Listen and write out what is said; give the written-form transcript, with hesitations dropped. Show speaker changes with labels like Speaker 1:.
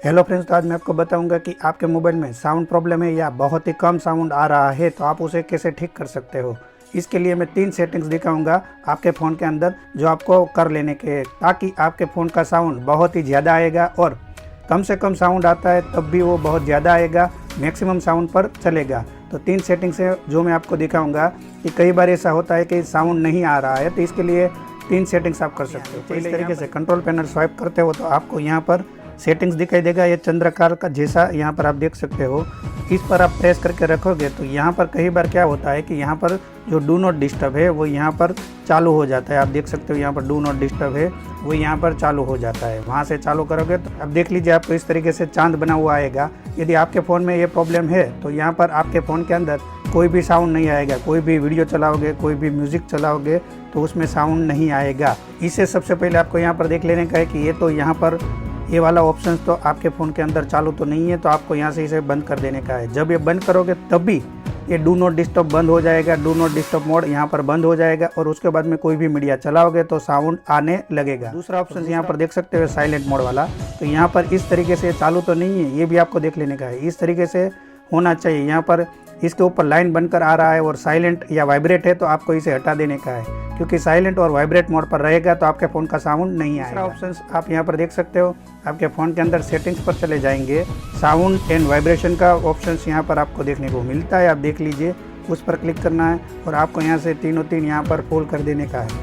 Speaker 1: Hello friends, तो आज मैं आपको बताऊंगा कि आपके मोबाइल में साउंड प्रॉब्लम है या बहुत ही कम साउंड आ रहा है तो आप उसे कैसे ठीक कर सकते हो। इसके लिए मैं 3 सेटिंग्स दिखाऊंगा आपके फ़ोन के अंदर जो आपको कर लेने के हैं, ताकि आपके फ़ोन का साउंड बहुत ही ज़्यादा आएगा और कम से कम साउंड आता है तब भी वो बहुत ज़्यादा आएगा, मैक्सिमम साउंड पर चलेगा। तो 3 सेटिंग्स है जो मैं आपको दिखाऊंगा कि कई बार ऐसा होता है कि साउंड नहीं आ रहा है, तो इसके लिए 3 सेटिंग्स आप कर सकते हो। तो इस तरीके से कंट्रोल पैनल स्वाइप करते हो तो आपको यहाँ पर सेटिंग्स दिखाई देगा, ये चंद्रकार का जैसा यहाँ पर आप देख सकते हो। इस पर आप प्रेस करके रखोगे तो यहाँ पर कई बार क्या होता है कि यहाँ पर जो डू नॉट डिस्टर्ब है वो यहाँ पर चालू हो जाता है। आप देख सकते हो यहाँ पर डू नॉट डिस्टर्ब है वो यहाँ पर चालू हो जाता है। वहाँ से चालू करोगे तो अब देख लीजिए आपको इस तरीके से चांद बना हुआ आएगा। यदि आपके फ़ोन में ये प्रॉब्लम है तो यहाँ पर आपके फ़ोन के अंदर कोई भी साउंड नहीं आएगा। कोई भी वीडियो चलाओगे, कोई भी म्यूज़िक चलाओगे तो उसमें साउंड नहीं आएगा। इसे सबसे पहले आपको यहाँ पर देख लेने का है कि ये तो यहाँ पर ये वाला ऑप्शन तो आपके फ़ोन के अंदर चालू तो नहीं है, तो आपको यहाँ से इसे बंद कर देने का है। जब ये बंद करोगे तब भी ये डू नॉट डिस्टर्ब बंद हो जाएगा, डू नॉट डिस्टर्ब मोड यहाँ पर बंद हो जाएगा और उसके बाद में कोई भी मीडिया चलाओगे तो साउंड आने लगेगा। दूसरा ऑप्शन यहाँ पर देख सकते हो साइलेंट मोड वाला, तो यहाँ पर इस तरीके से चालू तो नहीं है, ये भी आपको देख लेने का है। इस तरीके से होना चाहिए। यहाँ पर इसके ऊपर लाइन बनकर आ रहा है और साइलेंट या वाइब्रेट है तो आपको इसे हटा देने का है, क्योंकि साइलेंट और वाइब्रेट मोड पर रहेगा तो आपके फ़ोन का साउंड नहीं आएगा। दूसरा ऑप्शन आप यहाँ पर देख सकते हो, आपके फ़ोन के अंदर सेटिंग्स पर चले जाएंगे, साउंड एंड वाइब्रेशन का ऑप्शन यहाँ पर आपको देखने को मिलता है। आप देख लीजिए, उस पर क्लिक करना है और आपको यहाँ से तीनों तीन यहाँ पर फुल कर देने का है।